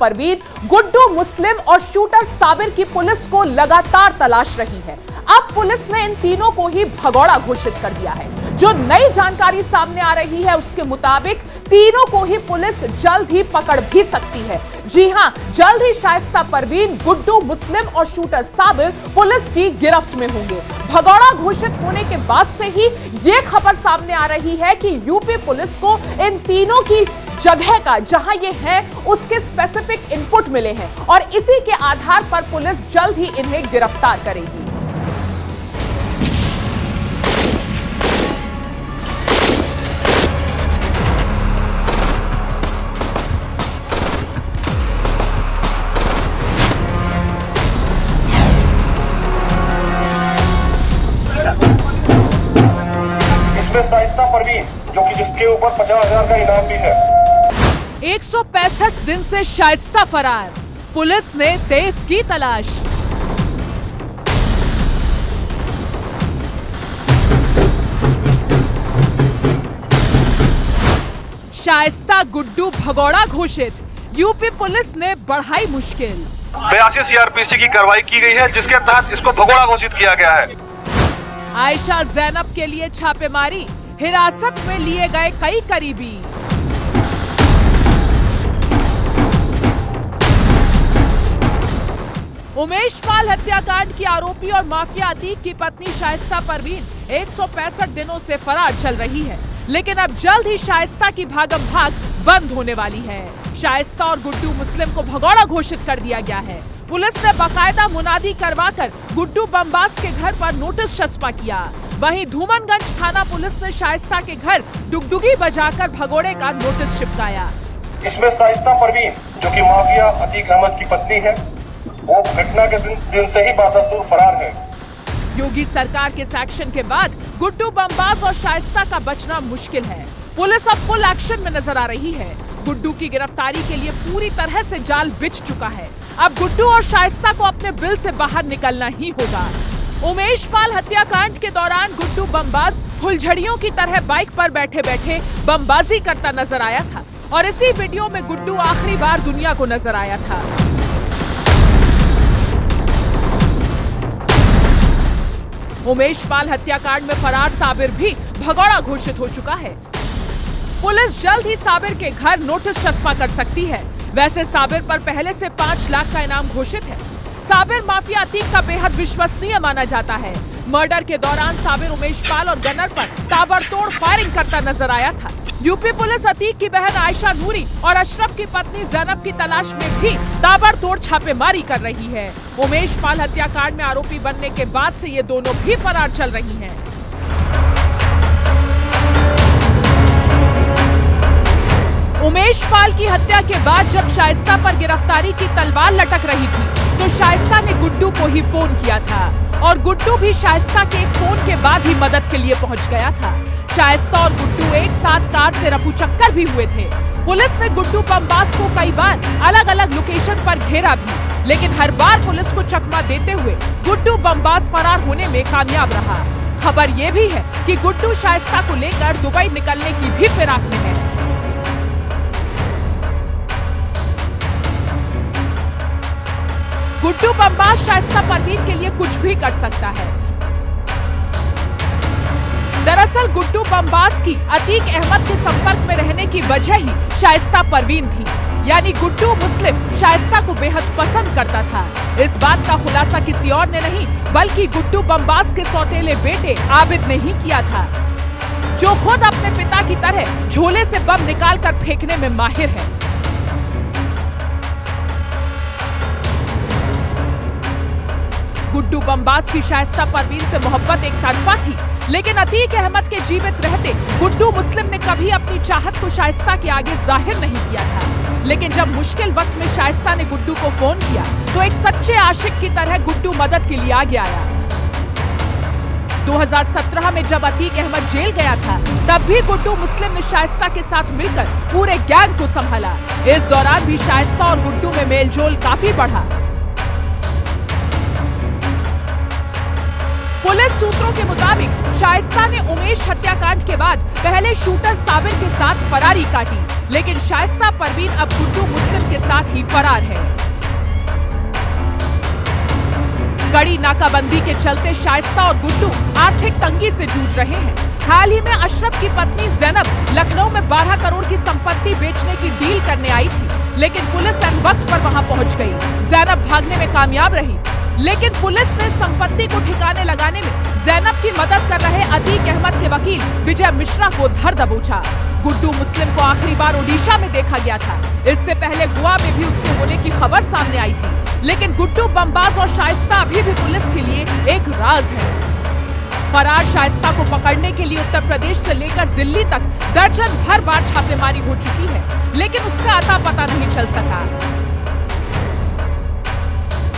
परवीन, गुड्डू मुस्लिम और शूटर साबिर की पुलिस को लगातार तलाश रही है। अब पुलिस ने इन तीनों को ही भगौड़ा घोषित कर दिया है। जो नई जानकारी सामने आ रही है उसके मुताबिक तीनों को ही पुलिस जल्द ही पकड़ भी सकती है। जी हां, जल्द ही शाइस्ता परवीन, गुड्डू मुस्लिम और शूटर साबिर पुलिस की गिरफ्त में होंगे। भगौड़ा घोषित होने के बाद से ही यह खबर सामने आ रही है कि यूपी पुलिस को इन तीनों की जगह का, जहां ये है, उसके स्पेसिफिक इनपुट मिले हैं और इसी के आधार पर पुलिस जल्द ही इन्हें गिरफ्तार करेगी। शाइस्ता परवीन, जो कि जिसके ऊपर 50,000 का इनाम भी है। 165 दिन से शाइस्ता फरार, पुलिस ने तेज की तलाश। शाइस्ता गुड्डू भगौड़ा घोषित, यूपी पुलिस ने बढ़ाई मुश्किल। 82 सीआरपीसी की कार्रवाई की गई है, जिसके तहत इसको भगौड़ा घोषित किया गया है। आयशा जैनब के लिए छापेमारी, हिरासत में लिए गए कई करीबी। उमेश पाल हत्याकांड की आरोपी और माफिया अतीक की पत्नी शाइस्ता परवीन 165 दिनों से फरार चल रही है, लेकिन अब जल्द ही शाइस्ता की भागम भाग बंद होने वाली है। शाइस्ता और गुड्डू मुस्लिम को भगौड़ा घोषित कर दिया गया है। पुलिस ने बाकायदा मुनादी करवाकर गुड्डू बमबाज के घर पर नोटिस चस्पा किया। वहीं धूमनगंज थाना पुलिस ने शाइस्ता के घर डुगडुगी बजाकर भगौड़े का नोटिस चिपकाया। इसमें शाइस्ता परवीन, जो कि माफिया अतीक अहमद की पत्नी है, वो घटना के दिन से ही बादस्तूर फरार है। योगी सरकार के एक्शन के बाद गुड्डू बमबाज और शाइस्ता का बचना मुश्किल है। पुलिस अब फुल एक्शन में नजर आ रही है। गुड्डू की गिरफ्तारी के लिए पूरी तरह से जाल बिछ चुका है। अब गुड्डू और शाइस्ता को अपने बिल से बाहर निकलना ही होगा। उमेश पाल हत्याकांड के दौरान गुड्डू बमबाज फुलझड़ियों की तरह बाइक पर बैठे बैठे बमबाजी करता नजर आया था और इसी वीडियो में गुड्डू आखिरी बार दुनिया को नजर आया था। उमेश पाल हत्याकांड में फरार साबिर भी भगौड़ा घोषित हो चुका है। पुलिस जल्द ही साबिर के घर नोटिस चस्पा कर सकती है। वैसे साबिर पर पहले से 5 लाख का इनाम घोषित है। साबिर माफिया अतीक का बेहद विश्वसनीय माना जाता है। मर्डर के दौरान साबिर उमेश पाल और गनर पर ताबड़तोड़ फायरिंग करता नजर आया था। यूपी पुलिस अतीक की बहन आयशा नूरी और अशरफ की पत्नी जैनब की तलाश में भी ताबड़तोड़ छापेमारी कर रही है। उमेश पाल हत्याकांड में आरोपी बनने के बाद से ये दोनों भी फरार चल रही हैं। उमेश पाल की हत्या के बाद जब शाइस्ता पर गिरफ्तारी की तलवार लटक रही थी, तो शाइस्ता ने गुड्डू को ही फोन किया था और गुड्डू भी शाइस्ता के एक फोन के बाद ही मदद के लिए पहुंच गया था। शाइस्ता और गुड्डू एक साथ कार से रफू चक्कर भी हुए थे। पुलिस ने गुड्डू बमबाज को कई बार अलग अलग लोकेशन पर घेरा भी, लेकिन हर बार पुलिस को चकमा देते हुए गुड्डू बमबाज फरार होने में कामयाब रहा। खबर ये भी है कि गुड्डू शाइस्ता को लेकर दुबई निकलने की भी फिराक में है। गुड्डू बमबाज शाइस्ता परवीन के लिए कुछ भी कर सकता है। दरअसल गुड्डू बमबाज की अतीक अहमद के संपर्क में रहने की वजह ही शाइस्ता परवीन थी। यानी गुड्डू मुस्लिम शाइस्ता को बेहद पसंद करता था। इस बात का खुलासा किसी और ने नहीं, बल्कि गुड्डू बमबाज के सौतेले बेटे आबिद ने ही किया था, जो खुद अपने पिता की तरह झोले से बम निकालकर फेंकने में माहिर है। गुड्डू बमबाज की शाइस्ता परवीन से मोहब्बत एक तरफा थी, लेकिन अतीक अहमद के जीवित रहते गुड्डू मुस्लिम ने कभी अपनी चाहत को शाइस्ता के आगे जाहिर नहीं किया था। लेकिन जब मुश्किल वक्त में शाइस्ता ने गुड्डू को फोन किया, तो एक सच्चे आशिक की तरह गुड्डू मदद के लिए आगे आया। 2017 में जब अतीक अहमद जेल गया था, तब भी गुड्डू मुस्लिम ने शाइस्ता के साथ मिलकर पूरे गैंग को संभाला। इस दौरान भी शाइस्ता और गुड्डू में मेलजोल काफी बढ़ा। पुलिस सूत्रों के मुताबिक शाइस्ता ने उमेश हत्याकांड के बाद पहले शूटर साबिर के साथ फरारी काटी, लेकिन शाइस्ता परवीन अब गुड्डू मुस्लिम के साथ ही फरार है। कड़ी नाकाबंदी के चलते शाइस्ता और गुड्डू आर्थिक तंगी से जूझ रहे हैं। हाल ही में अशरफ की पत्नी जैनब लखनऊ में 12 करोड़ की संपत्ति बेचने की डील करने आई थी, लेकिन पुलिस ऐन वक्त पर वहां पहुंच गई। जैनब भागने में कामयाब रही, लेकिन पुलिस ने संपत्ति को ठिकाने लगाने में जैनब की मदद कर रहे अतीक अहमद के वकील विजय मिश्रा को धर दबोचा। गुड्डू मुस्लिम को आखिरी बार ओडिशा में देखा गया था। इससे पहले गोवा में भी उसके होने की खबर सामने आई थी, लेकिन गुड्डू बमबाज और शाइस्ता अभी भी पुलिस के लिए एक राज है। फरार शाइस्ता को पकड़ने के लिए उत्तर प्रदेश से लेकर दिल्ली तक दर्जन भर बार छापेमारी हो चुकी है, लेकिन उसका अता पता नहीं चल सका।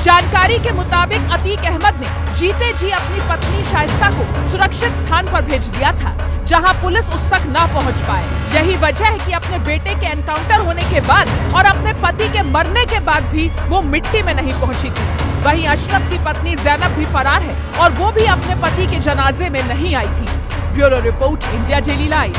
जानकारी के मुताबिक अतीक अहमद ने जीते जी अपनी पत्नी शाइस्ता को सुरक्षित स्थान पर भेज दिया था, जहां पुलिस उस तक न पहुंच पाए। यही वजह है कि अपने बेटे के एनकाउंटर होने के बाद और अपने पति के मरने के बाद भी वो मिट्टी में नहीं पहुंची थी। वहीं अशरफ की पत्नी जैनब भी फरार है और वो भी अपने पति के जनाजे में नहीं आई थी। Bureau report, India daily live.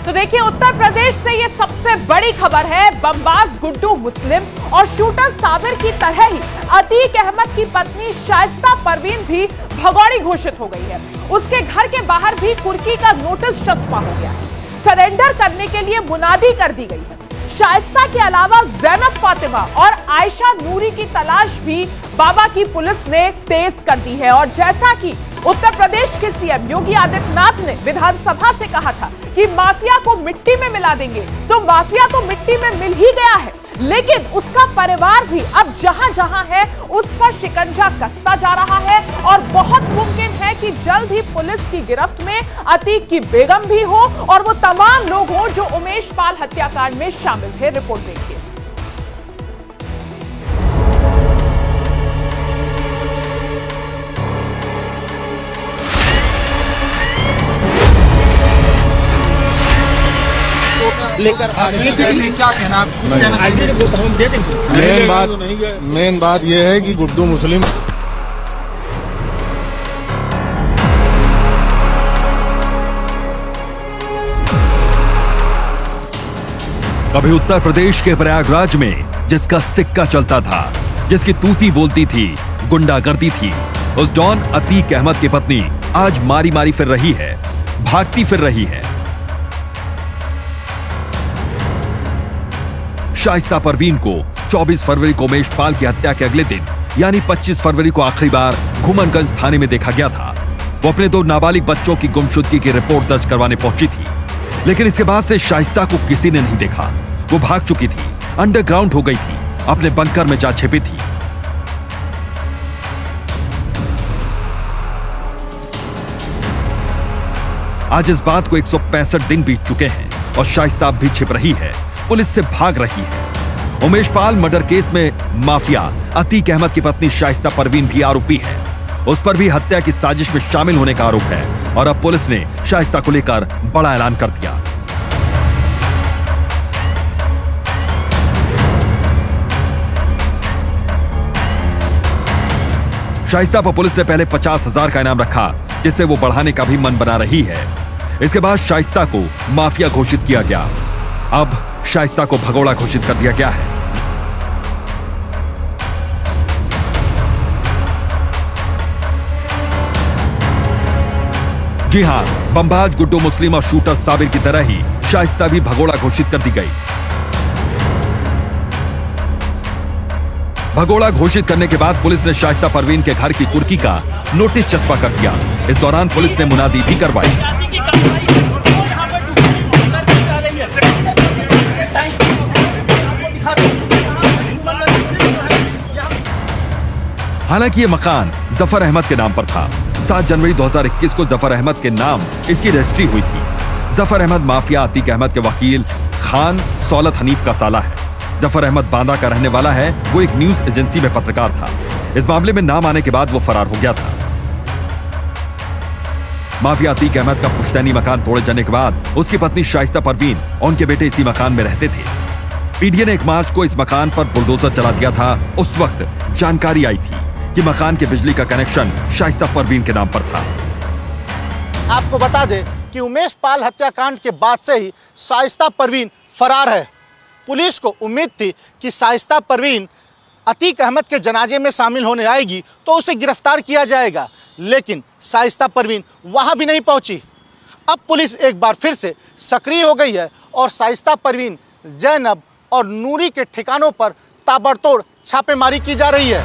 तो देखिए, उत्तर प्रदेश से ये सबसे बड़ी खबर है। बमबाज गुड्डू मुस्लिम और शूटर साबिर की तरह ही अतीक अहमद की पत्नी शाइस्ता परवीन भी भगौड़ी घोषित हो गई है। उसके घर के बाहर भी कुर्की का नोटिस चस्पा हो गया है। सरेंडर करने के लिए मुनादी कर दी गई है। शाइस्ता के अलावा जैनब फातिमा और आयशा नूरी की तलाश भी बाबा की पुलिस ने तेज कर दी है। और जैसा कि उत्तर प्रदेश के सीएम योगी आदित्यनाथ ने विधानसभा से कहा था कि माफिया को मिट्टी में मिला देंगे, तो माफिया तो मिट्टी में मिल ही गया है, लेकिन उसका परिवार भी अब जहां जहां है उस पर शिकंजा कसता जा रहा है। और बहुत मुमकिन है कि जल्द ही पुलिस की गिरफ्त में अतीक की बेगम भी हो और वो तमाम लोग हो जो उमेश पाल हत्याकांड में शामिल थे। रिपोर्ट देखिए। लेकर क्या कहना मेन बात यह है कि गुड्डू मुस्लिम कभी उत्तर प्रदेश के प्रयागराज में जिसका सिक्का चलता था, जिसकी तूती बोलती थी, गुंडागर्दी थी, उस डॉन अतीक अहमद की पत्नी आज मारी मारी फिर रही है, भागती फिर रही है। शाइस्ता परवीन को 24 फरवरी को उमेश पाल की हत्या के अगले दिन यानी 25 फरवरी को आखिरी बार घुमनगंज थाने में देखा गया था। वो अपने 2 नाबालिग बच्चों की गुमशुदगी की रिपोर्ट दर्ज करवाने पहुंची थी, लेकिन इसके बाद से शाइस्ता को किसी ने नहीं देखा। वो भाग चुकी थी, अंडरग्राउंड हो गई थी, अपने बंकर में जा छिपी थी। आज इस बात को 165 दिन बीत चुके हैं और शाइस्ता अब भी छिप रही है, पुलिस से भाग रही है। उमेश पाल मर्डर केस में माफिया अतीक अहमद की पत्नी शाइस्ता परवीन भी आरोपी है। उस पर भी हत्या की साजिश में शामिल होने का आरोप है और अब पुलिस ने शाइस्ता को लेकर बड़ा ऐलान कर दिया। शाइस्ता पर पुलिस ने पहले 50,000 का इनाम रखा, जिससे वो बढ़ाने का भी मन बना रही है। इसके बाद शाइस्ता को माफिया घोषित किया गया। अब शाइस्ता को भगोड़ा घोषित कर दिया गया है। जी हां, बमबाज गुड्डू मुस्लिम और शूटर साबिर की तरह ही शाइस्ता भी भगोड़ा घोषित कर दी गई। भगोड़ा घोषित करने के बाद पुलिस ने शाइस्ता परवीन के घर की कुर्की का नोटिस चस्पा कर दिया। इस दौरान पुलिस ने मुनादी भी करवाई। हालांकि ये मकान जफर अहमद के नाम पर था। 7 जनवरी 2021 को जफर अहमद के नाम इसकी रजिस्ट्री हुई थी। जफर अहमद माफिया अतीक अहमद के वकील खान सौलत हनीफ का साला है। जफर अहमद बांदा का रहने वाला है। वो एक न्यूज एजेंसी में पत्रकार था। इस मामले में नाम आने के बाद वो फरार हो गया था। माफिया अतीक अहमद का पुश्तैनी मकान तोड़े जाने के बाद उसकी पत्नी शाइस्ता परवीन और उनके बेटे इसी मकान में रहते थे। पीडीए ने 1 मार्च को इस मकान पर बुलडोजर चला दिया था। उस वक्त जानकारी आई थी कि मकान के बिजली का कनेक्शन शाइस्ता परवीन के नाम पर था। आपको बता दें कि उमेश पाल हत्याकांड के बाद से ही शाइस्ता परवीन फरार है। पुलिस को उम्मीद थी कि शाइस्ता परवीन अतीक अहमद के जनाजे में शामिल होने आएगी तो उसे गिरफ्तार किया जाएगा, लेकिन शाइस्ता परवीन वहां भी नहीं पहुंची। अब पुलिस एक बार फिर से सक्रिय हो गई है और शाइस्ता परवीन, जैनब और नूरी के ठिकानों पर ताबड़तोड़ छापेमारी की जा रही है।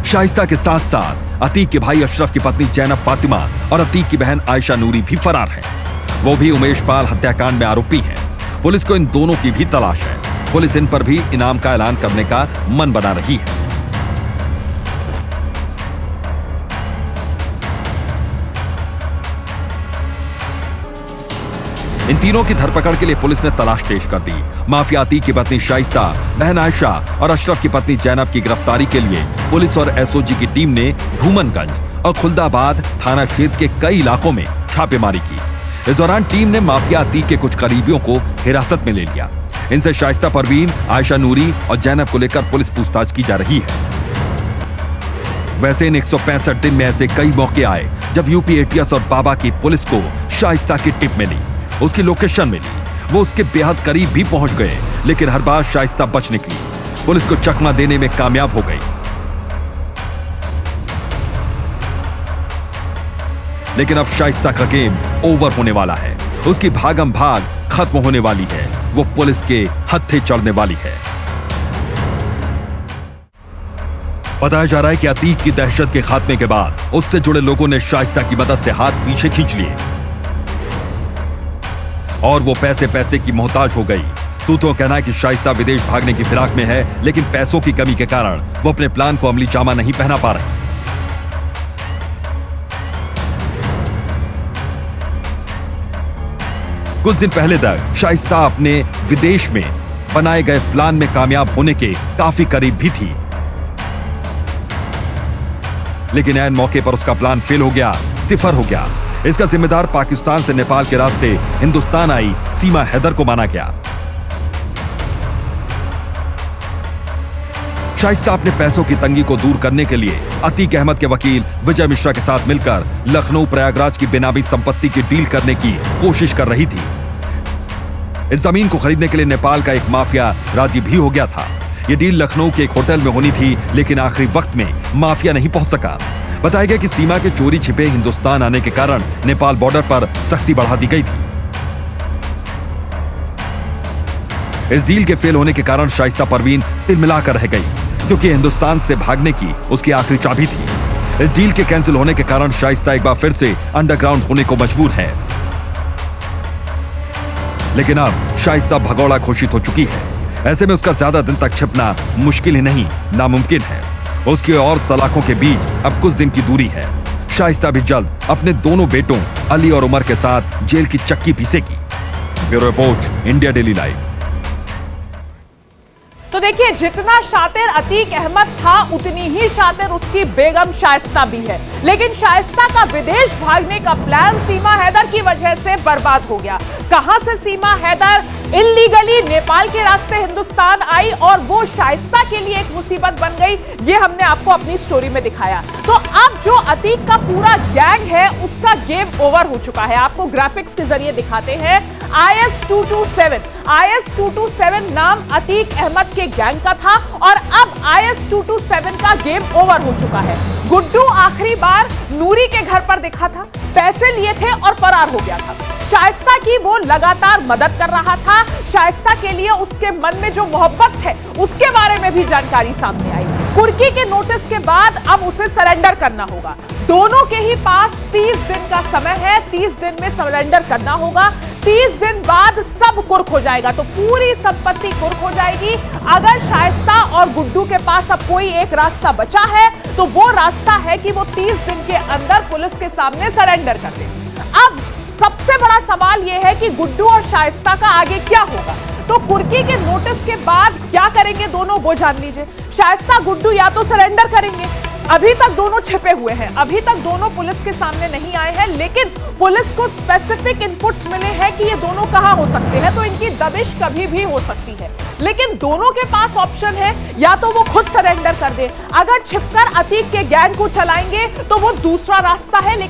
शाइस्ता के साथ साथ अतीक के भाई अशरफ की पत्नी जैनब फातिमा और अतीक की बहन आयशा नूरी भी फरार हैं। वो भी उमेश पाल हत्याकांड में आरोपी हैं। पुलिस को इन दोनों की भी तलाश है। पुलिस इन पर भी इनाम का ऐलान करने का मन बना रही है। इन तीनों की धरपकड़ के लिए पुलिस ने तलाश तेज कर दी। माफिया अतीक की पत्नी शाइस्ता, बहन आयशा और अशरफ की पत्नी जैनब की गिरफ्तारी के लिए पुलिस और एसओजी की टीम ने धूमनगंज और खुलदाबाद थाना क्षेत्र के कई इलाकों में छापेमारी की। इस दौरान टीम ने माफिया अतीक के कुछ करीबियों को हिरासत में ले लिया। इनसे शाइस्ता परवीन, आयशा नूरी और जैनब को लेकर पुलिस पूछताछ की जा रही है। वैसे इन 165 दिन में ऐसे कई मौके आए जब यूपी एटीएस और बाबा की पुलिस को शाइस्ता की टिप मिली, उसकी लोकेशन मिली, वो उसके बेहद करीब भी पहुंच गए, लेकिन हर बार शाइस्ता बच निकली। पुलिस को चकमा देने में कामयाब हो गई। लेकिन अब शाइस्ता का गेम ओवर होने वाला है। उसकी भागम भाग खत्म होने वाली है। वो पुलिस के हत्थे चढ़ने वाली है। बताया जा रहा है कि अतीक की दहशत के खात्मे के बाद उससे जुड़े लोगों ने शाइस्ता की मदद से हाथ पीछे खींच लिए और वो पैसे की मोहताज हो गई। सूत्रों का कहना है कि शाइस्ता विदेश भागने की फिराक में है, लेकिन पैसों की कमी के कारण वो अपने प्लान को अमली जामा नहीं पहना पा रही। कुछ दिन पहले तक शाइस्ता अपने विदेश में बनाए गए प्लान में कामयाब होने के काफी करीब भी थी, लेकिन ऐन मौके पर उसका प्लान फेल हो गया, सिफर हो गया। इसका जिम्मेदार पाकिस्तान से नेपाल के रास्ते हिंदुस्तान आई सीमा हैदर को माना गया। शाइस्ता अपने पैसों की तंगी को दूर करने के लिए अतीक अहमद के वकील विजय मिश्रा के साथ मिलकर लखनऊ प्रयागराज की बेनामी संपत्ति की डील करने की कोशिश कर रही थी। इस जमीन को खरीदने के लिए नेपाल का एक माफिया राजी भी हो गया था। यह डील लखनऊ के एक होटल में होनी थी, लेकिन आखिरी वक्त में माफिया नहीं पहुंच सका। बताया गया कि सीमा के चोरी छिपे हिंदुस्तान आने के कारण नेपाल बॉर्डर पर सख्ती बढ़ा दी गई थी। इस डील के फेल होने के कारण शाइस्ता परवीन तिलमिला कर रह गई, क्योंकि हिंदुस्तान से भागने की उसकी आखिरी चाबी थी। इस डील के कैंसिल होने के कारण शाइस्ता एक बार फिर से अंडरग्राउंड होने को मजबूर है। लेकिन अब शाइस्ता भगौड़ा घोषित हो चुकी है। ऐसे में उसका ज्यादा दिन तक छिपना मुश्किल ही नहीं, नामुमकिन है। उसके और सलाखों के बीच अब कुछ दिन की दूरी है। शाइस्ता भी जल्द अपने दोनों बेटों अली और उमर के साथ जेल की चक्की पीसेगी। Bureau report, India daily live. तो देखिए, जितना शातिर अतीक अहमद था उतनी ही शातिर उसकी बेगम शाइस्ता भी है। लेकिन शाइस्ता का विदेश भागने का प्लान सीमा हैदर की वजह से बर्बाद हो गया। कहां से सीमा हैदर इल्लीगली नेपाल के रास्ते हिंदुस्तान आई और वो शाइस्ता के लिए एक मुसीबत बन गई, ये हमने आपको अपनी स्टोरी में दिखाया। तो अब जो अतीक का पूरा गैंग है उसका गेम ओवर हो चुका है। आपको ग्राफिक्स के जरिए दिखाते हैं। IS-227 नाम अतीक अहमद के गैंग का था और अब IS-227 का गेम ओवर हो चुका है। गुड्डू आखिरी बार नूरी के घर पर दिखा था, पैसे लिए थे और फरार हो गया था। शाइस्ता की वो लगातार मदद कर रहा था। शाइस्ता के लिए उसके मन में जो मोहब्बत है उसके बारे में भी जानकारी सामने आई। कुर्की के नोटिस के बाद अब उसे सरेंडर करना होगा। दोनों के ही पास 30 दिन का समय है। 30 दिन में सरेंडर करना होगा। 30 दिन बाद सब कुर्क हो जाएगा, तो पूरी संपत्ति कुर्क हो जाएगी। अगर शाइस्ता और गुड्डू के पास अब कोई एक रास्ता बचा है तो वो रास्ता है कि वो 30 दिन के अंदर पुलिस के सामने सरेंडर कर दे। अब सबसे बड़ा सवाल यह है कि गुड्डू और शाइस्ता का आगे क्या होगा। तो कुर्की के नोटिस के बाद क्या करेंगे दोनों, वो जान लीजिए। शाइस्ता गुड्डू या तो सरेंडर करेंगे, अभी तक दोनों छिपे हुए हैं, अभी तक दोनों पुलिस के सामने नहीं आए हैं, लेकिन पुलिस को स्पेसिफिक इनपुट्स मिले हैं कि ये दोनों कहां हो सकते हैं, तो इनकी दबिश कभी भी हो सकती है। लेकिन दोनों के पास ऑप्शन है, या तो वो खुद सरेंडर कर दे, अगर छिपकर अतीक के गैंग को चलाएंगे तो वो दूसरा रास्ता है, लेकिन